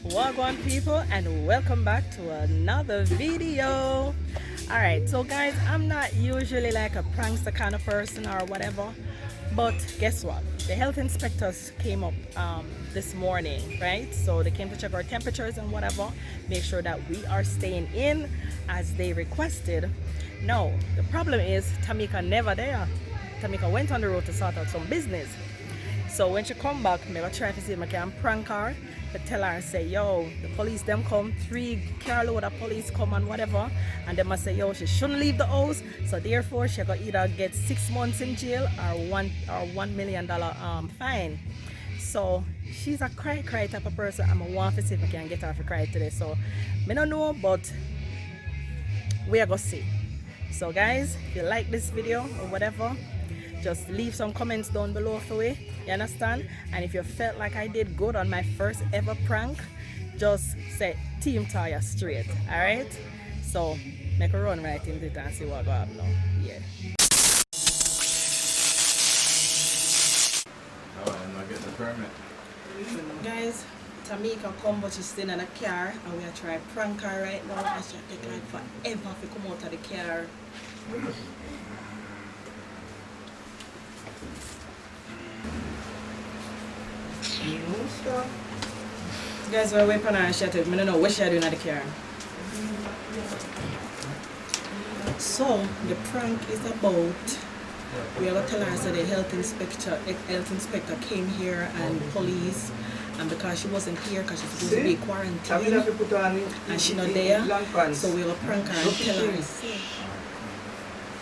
Wagwan people, and welcome back to another video. Alright, so guys, I'm not usually like a prankster kind of person or whatever, but guess what? The health inspectors came up this morning, right? So they came to check our temperatures and whatever, make sure that we are staying in as they requested. No, the problem is Tamika never there. Tamika went on the road to sort out some business. So when she come back, I'm going to try to see if I can prank her, to tell her and say, yo, the police them come, 3 carload of police come and whatever, and then I say, yo, she shouldn't leave the house, so therefore she got either get 6 months in jail or $1 million fine. So she's a cry type of person. I'm going to want to see if I can get her to cry today. So I don't know, but we are going to see. So guys, if you like this video or whatever, just leave some comments down below for me, you understand? And if you felt like I did good on my first ever prank, just say Team Taya straight, alright? So make a run right into it and see what go up now. Yeah. Oh, I'm not getting the permit. Guys, Tamika come, but she's still in a car, and we are trying to prank her right now. And she'll take like forever to come out of the car. Guys, we're waiting on her and she said, I don't know what she's doing at the car. So, the prank is about, we are going to tell her that the health inspector came here and police, and because she wasn't here because she's supposed to be quarantined and she's not there, so we're going to prank her and tell her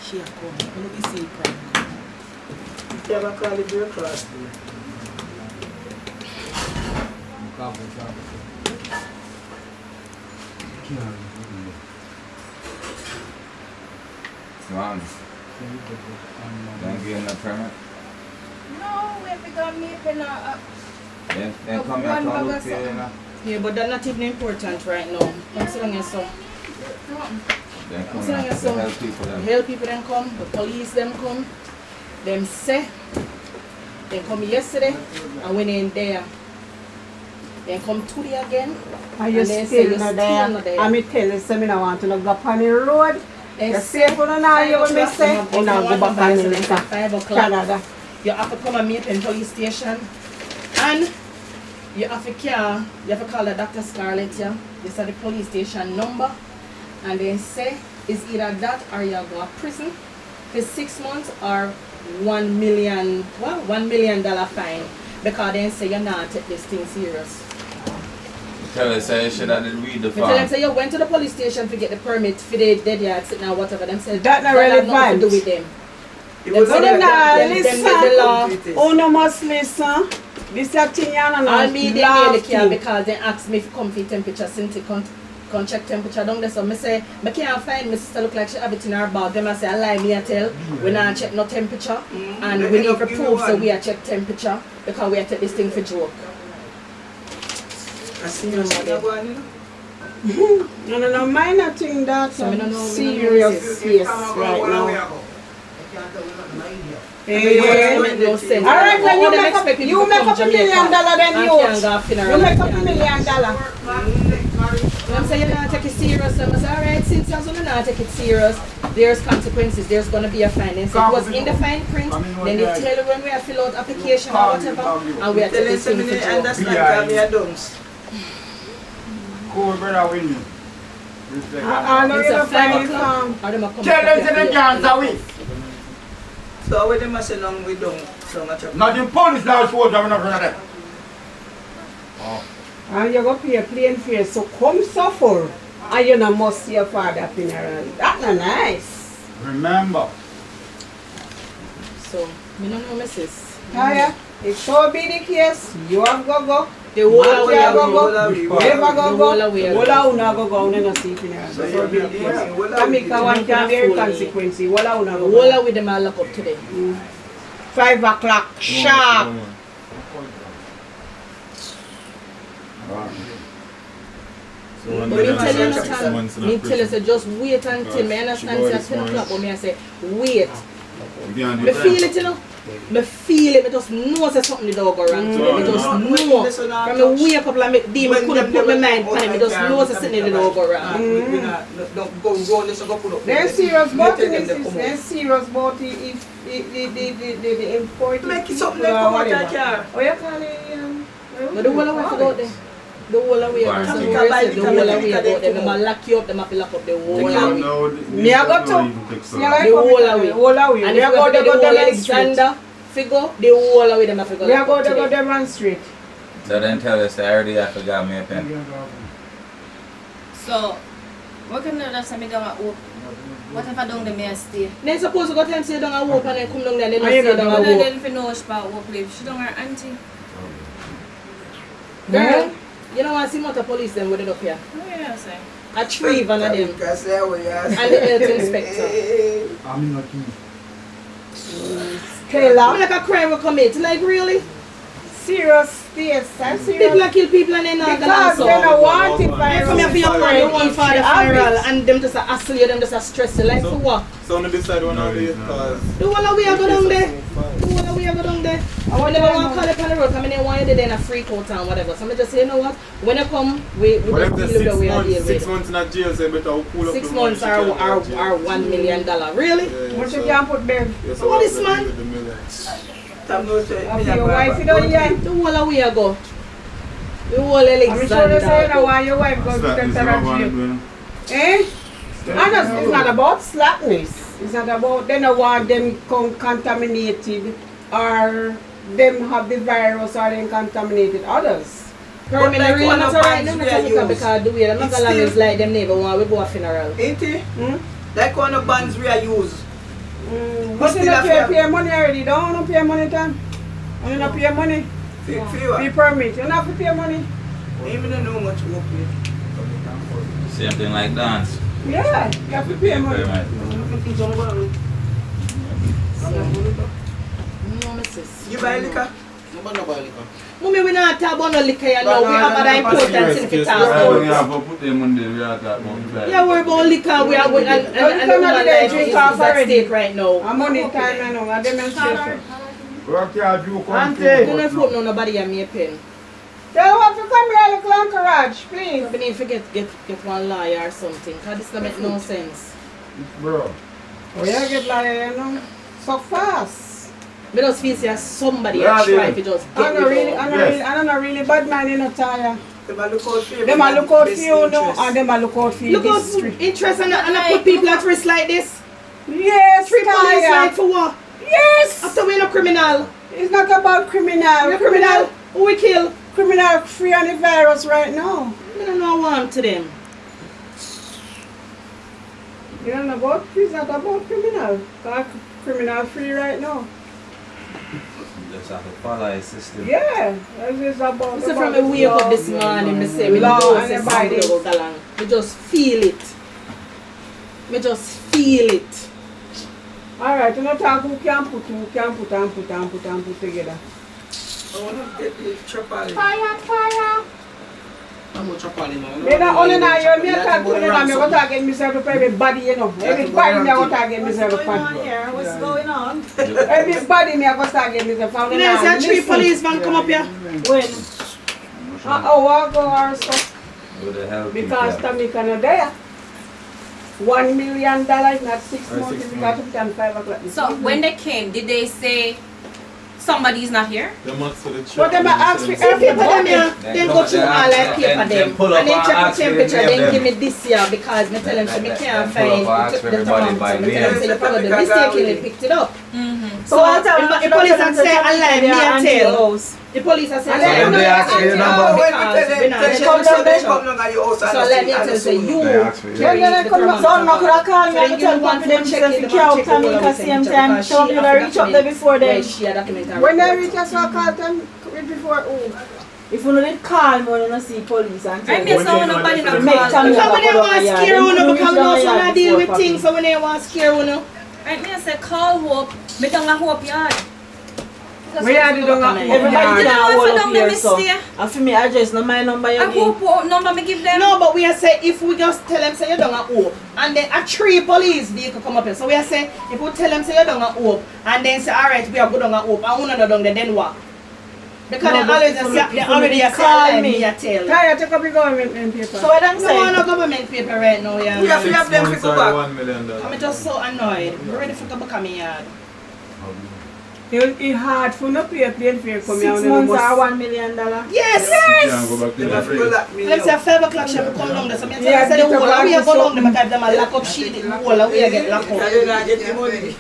she a come. Let me see prank. You have a call it your class. Swan, don't give him the permit. No, we have to go meeting Then come here and look for you, you know. Yeah, but that's not even important right now. Come sit down here, so. Then come So, here yeah, to so help people. the Then. health people then come, the police them come, them say, they come yesterday, and when they in there, they come today again. Are you still not there? And me tell you, so me don't want to go up on the road. You safe for now, you will me say? You know, go back on the road. 5 o'clock. Canada. You have to come and meet in police station, and you have to call the Dr. Scarlett, yeah? This is the police station number, and then say it's either that or you go to prison for 6 months or $1 million fine, because then say you're not take this thing serious. Tell her, say, you should have read the You tell them form. say you went to the police station to get the permit for the dead yard sitting or whatever. Them say That not have nothing relevant. to do with them. You say don't them the law. listen. Oh, no must listen. This is a thing you don't All me they laugh nearly care to. because they asked me if come for temperature since they come check temperature down there. So I say I can't find my sister look like she have it in her bag. Them I say I lie me I tell we not check no temperature and we need to prove so we are check temperature because we are take this thing for joke. I see you no, minor thing that's So me no know, serious case right now. Hey, No sense. alright, then All you them make expect up, people you to make come up $1 million Jamaica then and you. can't go funeral You make and up $1 can't million. I'm saying you not take it serious. So I say, alright, since you're going to not take it serious, there's consequences. There's going to be a fine. And so it was in the fine print. Then they tell you when we have fill out application or whatever, and we are taking this thing for joke. Cool, brother, win you. I know It's you a don't 5 find it o'clock. from. Or them a come Tell up them to the dance away. So what them a say long we don't so much of Not the police now supposed to have enough of them. And you go pay a plane fare, so come suffer. And you know must see your father funeral. That's not nice. Remember. So, me no know, Mrs. Taya, if so be the case, you have go. The whole Matthew way have around. go. Never go. The whole way Wala una go, no see funeral. So So be the case. Tamika one can very consequence. Wala una The go. whole way them all lock up today. 5 o'clock sharp. So But me tell you no time. Me tell you say just wait until me understand say at 10 o'clock. But me I say wait. Me feel it, you know. Me feel it, me just know say something the dog go wrong. Me just know. From me wake up like me couldn't put my mind on it, me just know say something the dog go wrong. Don't go roll this and go put up. They're serious about it. They're serious about it if the import. Make it something like come out that car. Oh, you call it But the whole way to go there. The whole way, the whole way about them. They might lock you up, they might lock up the whole way. Me I got to. The whole way. And if you go to the whole Alexander figure, the whole way them have to go. We are going to go demonstrate. So then tell us, I already have to got me a pen. So, what can I do if I don't walk? What if I don't do me stay? Then suppose you go to and say don't walk and then come down there and then And you say don't don't And walk. then if you know she walk live, she don't her auntie. Girl, you know what I see motor police them with it up here. Oh yeah, say. A tree van of them. And the health inspector. I'm not Taylor. Like a crime will commit. Like really? Serious. Yes, I'm serious. People that kill people and then not Because they don't want it They come here for your money, you want for the funeral and them just hassle you, them just stress you. Like for what? So on the decide one of the cause. The one that we are go down there. The one that we are go down there. I never want to call it on the road. I mean, want you there in a freak out and whatever. So I just say, you know what? When you come, we just Whatever deal the with the way I deal 6 with. months in a jail, say better I'll pull up 6 the months money, are she can't go to jail. $1 million. Really? What you can put there? Yeah, So what is I'll man? deal with the millions. After your wife, you don't hear. The whole of we are go. The whole I'm sure they say you Alexander. know why your wife goes to the jail. Eh? It's not about slackness. It's not about they don't want them contaminated or them have the virus or them contaminated others. Girl, me not really not right now because the way them It's Magalhães is still- like them never want we go a funeral. Ain't it? Like one of the bands we are use. But you still don't have pay money already. Don't want to pay money time. You don't pay money. Pay permit. You don't have to pay money. Even don't know much work with. Same thing like dance. Yeah, you have to pay money. No, my sis. You buy liquor? Mommy, we not talk about no liquor, you know. We have other important things to talk I don't about. have to put them on the we are talking about. Yeah, worry about liquor. We are going and the woman life is at stake right now. I'm money time I know. I demonstration. Work here, do come Do not put nobody on me a pen. Tell what to come here, look like garage, please. We need to get one lawyer or something. Because this don't make no sense. Bro. Oh, yeah, get like, you know, so fast. We just feel say somebody Yeah, are trying they- to just I get don't rid really, of. I don't really bad man in a tire. They might look out for you. They might look out for you, no, and they might look out for you. Look this out street. interest and I put people at risk like this. Yes, Three police like tire. for what? Yes. After we no criminal. It's not about criminal. We criminal. Who we kill? Criminal free on the virus right now. We don't know what to them. You don't know about, it's not about criminal. Because criminal free right now. Just have to follow his system. Yeah, it's about. So from me wake up this morning, me say, me Law know and say everybody. something go along. Me just feel it. Me just feel it. Alright, you know talk who can put together. I want to get the chopper. Fire. I'm going to chop on him. Me not only now, you me talk to them, I'm going to get myself to everybody, you know. Everybody me going to get myself to What's going on? Everybody me going to get myself to You know, say three policemen come up here. When? Hour ago or so. Who the hell Because people? Tamika not there. $1 million, not 6 months, it's got to be done 5 o'clock. So when they came, did they say somebody's not here? The months for the But them ask for So people them here, Then then come go and through they all ask- like paper then them. pull up And then and check the ask for the temperature, name then them. give me this year because me tell them so me Then can't pull up find and ask for the everybody by thermometer. Me tell them name. say you probably mistakenly picked it up. Mm-hmm. So the police had say I lie, me a tell. The police had said And I then When they ask for your number, When because we we not tell check them, the they temperature. come down at your house and So let me tell you, you They ask for you. carry Then the come back down, not thermometer. gonna call me So and then tell you want them to to check check it, the but out check and the make whole a same time. because So she you have to reach up there before Yeah, then. she had document. When they reach us, I call them before who? If you don't call me when you see police and I tell miss them. how nobody not Make call. time. Because when they want to scare you, Them because we know reach some down of deal with before things, so when they want to scare you, I mean, I say call Hope. Me don't want Hope yard. We are the dog. Everybody Yeah. can hold If I up don't here, let me so. stay. And for me, address, no my number you I give. hope number me give them. No, but we are say if we just tell them say you don't hope, and then a 3 police vehicle come up here. So we are say if we tell them say you don't hope, and then say alright we are good on hope, and we don't then what? Because No, they but always if say you they already call call me. me a tell. Try to take up the government paper. So what I'm No want saying, no government paper right now, yeah. We have to man. have them 6 to months go or back. $1 million. I'm just so annoyed. I'm ready for to become a yard. It's hard for no pay plane fare come 6 here. months are $1 million. Yes! You can't go back to Them the have to free. lock me Them say up. 5 o'clock she have to come down there. So me tell Yeah, them say the get whole up of we and go do down there because them a lock up sheet, the whole of we get locked I up. did not get the money.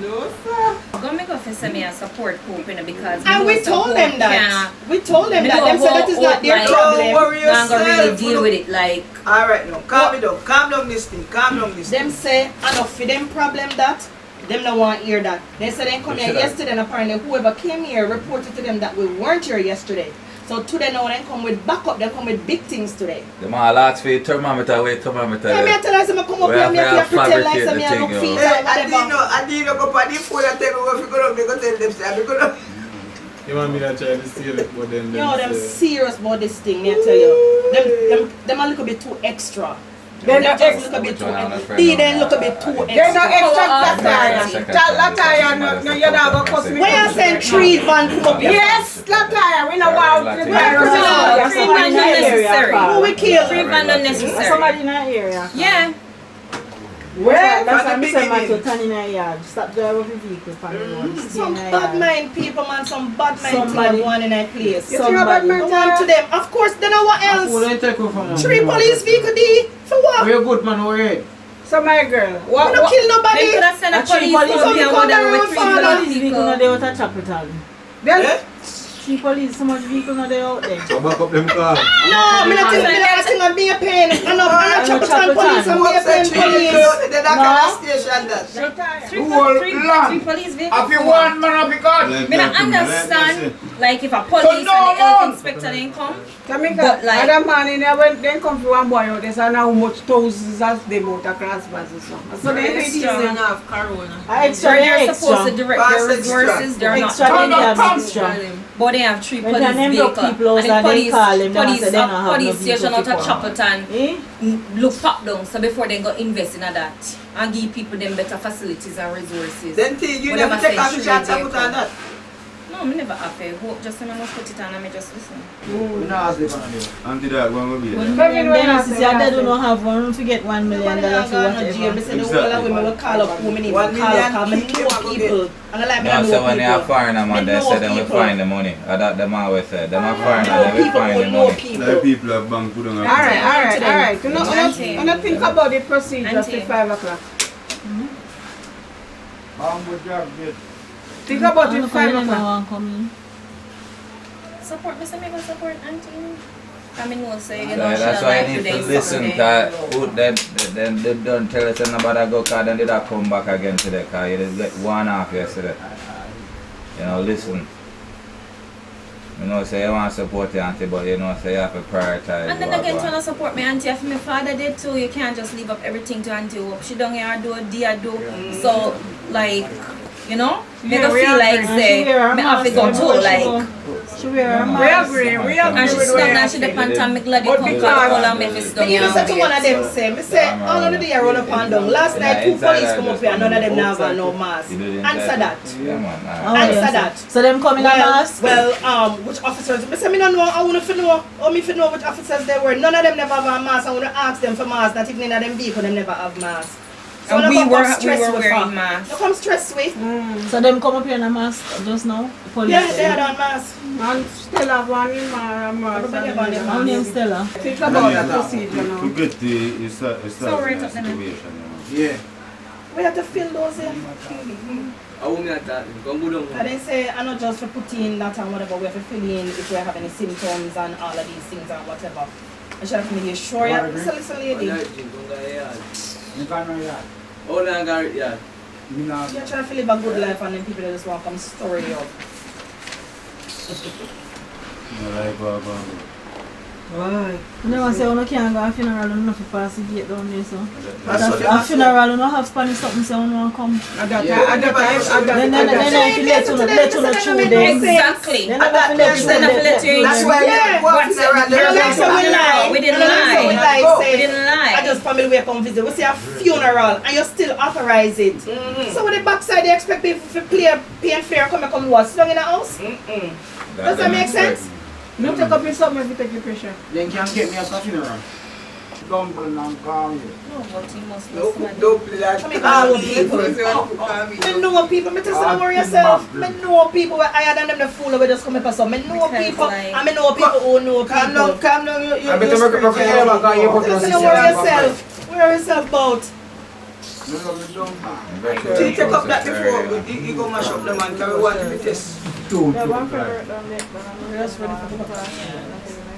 No, sir. Go make us send me a support group, you know, because And we most of told hope them that. can't- We told them Me that. know Them said that how is not their like- problem. Don't worry Not gonna really yourself. deal with it like. Alright now, calm me down. Calm down this thing. Calm down this Them thing. say enough for them problem that them don't want to hear that. They said they come here yesterday and apparently whoever came here reported to them that we weren't here yesterday. So today now they come with backup, they come with big things today. The man ask for your thermometer, wait thermometer. Yeah, me I tell us I come up We here, have me to I pretend like fabricate some me the I look thing, feet yo. or Hey, whatever. I didn't go on the phone and tell me what you go to tell them say I go You want me to try to steal it, but then Yo, them say, serious about this thing, me I tell you. Them a little bit too extra. They're not just extra. look a bit too Which one on the extra. friend They on look a that? bit too They're not extra. extra Second Lataya. time. Lataya, no, you're not going to cost me. Why you saying 3 van come up here? Yes, Lataya, we know wow. Lataya. No, Somebody free in van the not area, necessary. Carl. Who we kill? Free van not necessary. Somebody in that area. Yeah. Well, That's from why the I said beginning. to turn in a yard. Stop driving the vehicle from the road. Stay Some in a bad yard. mind people, man, some bad mind Somebody- thing going in that place. You think about I want to them. Of course, they know what Who else. they take you from? 3 police vehicle D. For what? Where you good man, where you? So my girl, We what? don't kill They nobody. could have sent a A 3 police police come here vehicle with them down with road 3 for Police police vehicle people. no dey out of Chapital. Yeah? 3 police, so much vehicle no dey out there. so back up them car. No, me not think of being a pain. I'm not I'm Chapital a police. I'm Who being a said pain you police. they're not No. gonna station that? Three Whole three land. police vehicles. If you want man, if you can't. Me not understand, like if a police and the no, health man. inspector didn't come. Tamika, But like- other man in there when they come to one boy out, they say now how much thousands of them out across buses. So they Extra. reach Enough. Extra, They're supposed to extra. direct Pass their extra. resources. They're not. Extra, Turn they up, have turn. extra. But they have 3 When police they name the vehicles. people And the and they police, call them, they police, say they don't have no police vehicle station out to of come. Chappleton Eh? look pop down. So before they go invest in that and give people them better facilities and resources. Then you Whatever never take say off the tree shots and vehicle. put on that. No, me never have a hope. Just when I must put it on and me just listen. We not ask them on there. Auntie that one will be When there. Kevin, them when I then say see that they that, do not have one to get $1 million Nobody not for gonna no jail. Me whatever. say the whole of women will call up women even call 1 million up. Me people know will people. And I like me No, so know when they are people. foreigner man, Me they know say them will people. find the money. That them always say. Them are foreigner, Know they will people find who the know money. Like people. people have bank put on a Alright. You know, Auntie. when I think about the procedure Auntie. after 5 o'clock. Good job, good. Think about I'm it not 5 calling o'clock. anyone coming. Support me, say me go support auntie. I mean, we'll say, you So know, that's she why like you need today, to listen Saturday. to who they don't tell us nobody go cause then did I come back again today cause you did get one off yesterday. You know, listen. You know, say you want to support your auntie, but you know, say you have to prioritize. And then what again, go trying on. to support my auntie. If my father did too, you can't just leave up everything to auntie. Hope. She don't here do, dia do. So, like, you know, me Yeah, go we feel like agree. say, And she wear her me have to mask go everywhere too, she like. go. She wear her We mask. agree And with she what stuck you and she say. depend on me glad But come because- call her Memphis down Me even say to one of them here. say, me say, all of the day I roll up and down. Last night 2 police come up here and none of them now got no mask. You do the Answer inside. that. Yeah, man. Oh, Answer yes. that. So them coming a mask? Well, which officers? Me say me don't know. I want to know. Or me to know which officers they were. None of them never have a mask. I want to ask them for masks. Not even in them vehicle them never have masks. So And no we come were stress with wearing her. masks. No come stress with. So them come up here in a mask just now? Police. Yeah, they had on masks. And still have one in my Everybody have on them How name Stella? Think about that procedure now. To get the it's a right up there. situation. You know. Yeah. We have to fill those in. I won't be at that. Come go down. I didn't say I not just for put in that and whatever. We have to fill in if we have any symptoms and all of these things and whatever. I should have to be sure. Yeah, listen, lady. You can't know that. Oh, no, I got it, yeah. You know, You're trying to live a good life and then people just want to come story up. You know, like, Why? You never say you can't go to a funeral and not to pass the gate down there, so. That's what A funeral, you don't have Spanish something, so you don't come. Then you let you know through them. Exactly. Then you let you let you That's why We didn't lie. We didn't lie. I just family we come visit. We see a funeral and you still authorize it. So with the backside they expect people to pay and fare come watch. Sit down in the house. Does that make sense? No take up your something if you take your pressure. Then can get me a funeral. Dumble and calm you. No, but you must Don't play that. I know people, I tell you worry yourself. I know people who are higher than them, the fool who just come up for some. I know people, and I know people who know people. Calm down, you I better make a Don't worry yourself. Worry yourself about. take up that before you go mash up the man, because we want to test. Two The one sugar favorite down there, but I'm just ready for the class.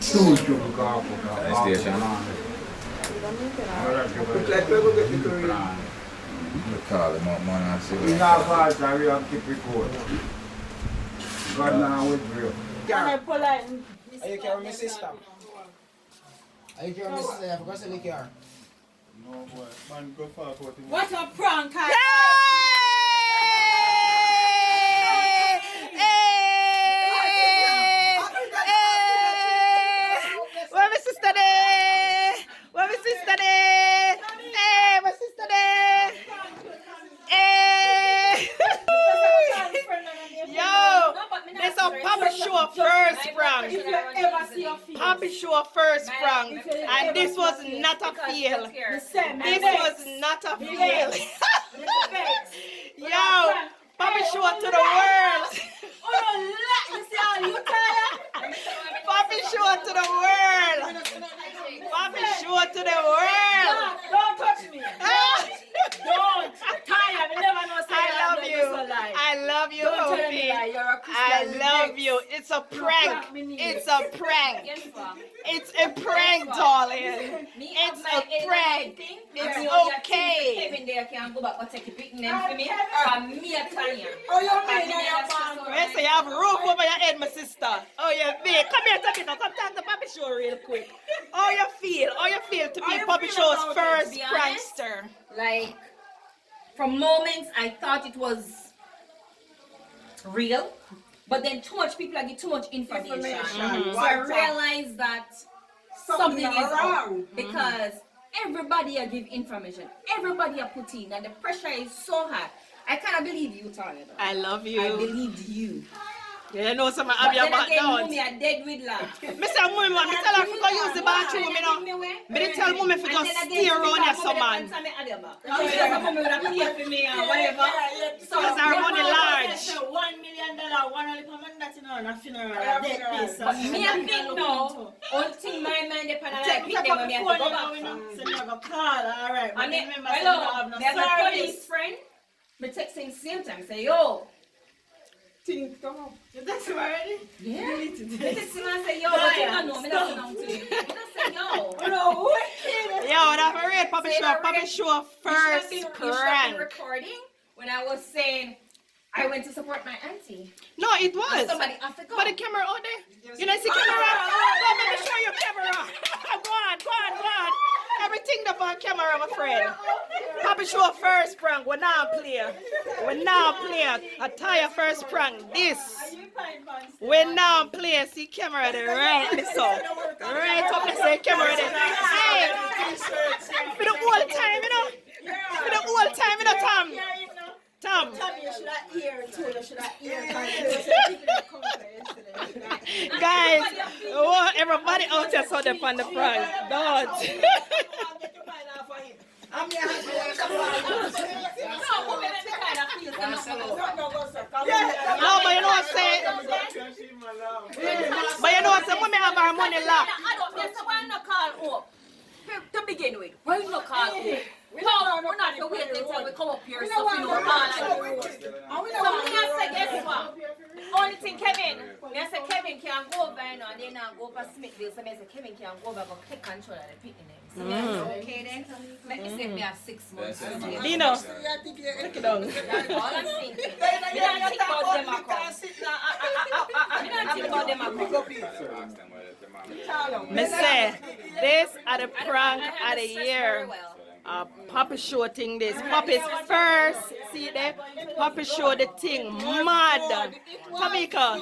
Station. Look like we go get the Korean. Call him up, man, and see We what not fast and we have to keep it cool. God now with real. And I polite. Are you carrying my sister? Are you carrying my sister? I forgot to say car. No boy, man, go far for it. What a prank! Where my sister there? Where my sister there? Hey, my sister there. Hey. Yo, this a Poppy Show first prank. Poppy Show first prank, and this was not a fail. This was not a fail. Yo, Poppy Show to the world. Poppy Show to the world. Poppy Show to the world. Don't touch me. Don't. Tired. I never know. I love you. I love you, Poppy. I love you. It's a prank. It's a prank. It's a prank, darling. It's a prank. It's okay. Kevin there can go back and take a picnic for me. Or me a Tanya. Yes, you have roof over your head, my sister. Oh, you feel? Come here, take it. Come talk to Poppy Show real quick. How you feel? How you feel to be Poppy Show's first prankster? Like, from moments I thought it was real, but then too much people get too much information. So I realized that something is wrong because everybody give information, everybody put in, and the pressure is so high. I cannot believe you, Tanya. I love you. I believed you. You know some of But your then again, back mommy are dead with laugh. Mr. Mummy, me tell her to go use the bathroom, you know. Me tell Mummy to just stay around here, some man. Because our money large. $1 million, one only command that in a funeral. But me I think now, until my mind depend on like pick them when me have to go back from. So you go call, alright. And then, hello, there's a police friend. Me text him same time, say yo. Things come up. You text him already? Yeah. Me text him and say yo, but you don't know, me not know to you. Me just say yo. No, wicked. Yo, that's a real Poppy Show first You should have prank. been recording when I was saying I went to support my auntie. No, it was. Somebody I forgot. But the camera out there. You don't see camera? Go, let me show you camera. Go on. Everything up on camera, my friend. Poppy Show first prank. We're now play. A tire first prank. This. We're now play. See camera there, right? So, right up there, see camera there. Hey, for the whole time, you know. For the whole time, you know, Tom. Tom, you should have ear too. You should have ear. guys, everybody out there saw them on the prank. Don't. No, but you know what I'm saying? But you know what I'm saying? When we have our money locked. Why not call up? To begin with, why not call up? We're not waiting until we come up here so we don't call. So we can't say guess what? only thing, Kevin. I say Kevin can go over and then I go over Smithville. So I say Kevin can go over and take control of the picking them. So I say, okay then. Let me say me have 6 months. Dino, look it down. That's all I'm thinking. I don't think about them a come. I don't think about them a come. Me say, this are the prank of the year. Poppy show thing this. Poppy's first. See there? Poppy show the thing. Mad. Tamika.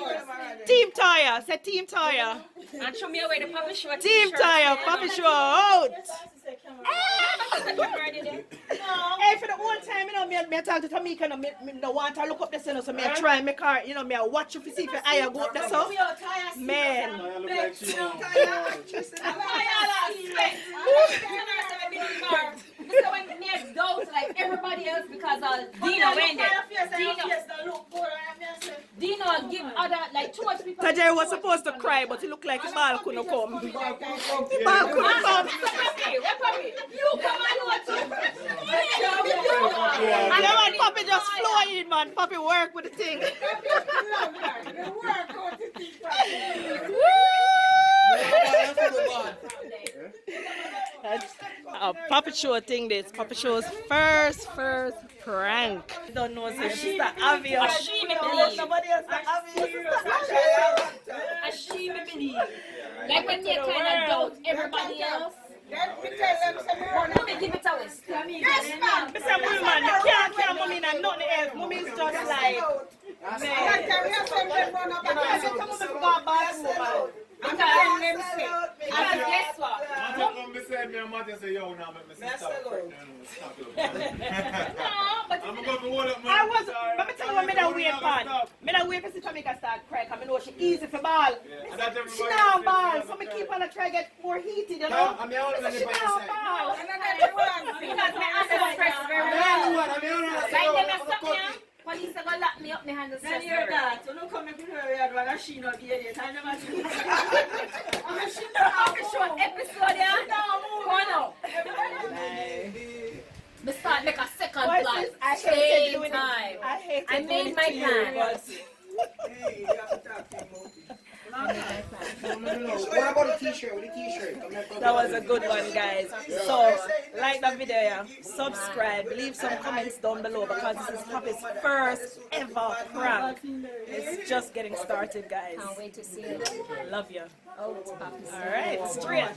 Team Tire. Say Team Tire. And show me where the Poppy Show Team Tire. Poppy show out. Hey, for the one time, you know, me talk to Tamika, me no want to look up the center, so me try my car, you know, me watch you to see if your eye go up the so. Man. So when next doubt like everybody else because Dino went there. Dino give other like too much people. Tajay was supposed to cry, but he looked like the ball couldn't come. The ball couldn't come. You come and what too. And then when Poppy just flow in, man. Poppy work with the thing. That's a Poppy Show thing this. Poppy Show's first prank. You don't know, so she's the obvious. She me believe. Somebody else the obvious. She me believe. Like when you kind of doubt everybody else. Let me tell them something. Let me give it away. Yes, ma'am. Mr. Woman, you can't mommy and nothing else. Mommy is just like, man. I'm telling them say. Because guess what? Come beside me and Matthew say, yo, now make me stop. No, but I'm going to hold up my... I was, let me tell you what me that wait for. Me that wait for see Tamika start crying, because I know she easy for ball. She now ball, so me keep on try to get more heated, you know? I'm the only one She now ball. because my answer was pressed very well. Like them have something, police are going to lock me up, my hand is stressed very well. So don't come to her yard while she not be here. I never see. Poppy Show episode, yeah? Come on now. Me start make a second plan. I hate Same time. I made my plan. What about the t-shirt? With the t-shirt? That was a good one, guys. So, like the video, yeah. Subscribe, leave some comments down below because this is Poppy's first ever prank. It's just getting started, guys. Can't wait to see it. Love you. Oh, it's Poppy. All right, straight.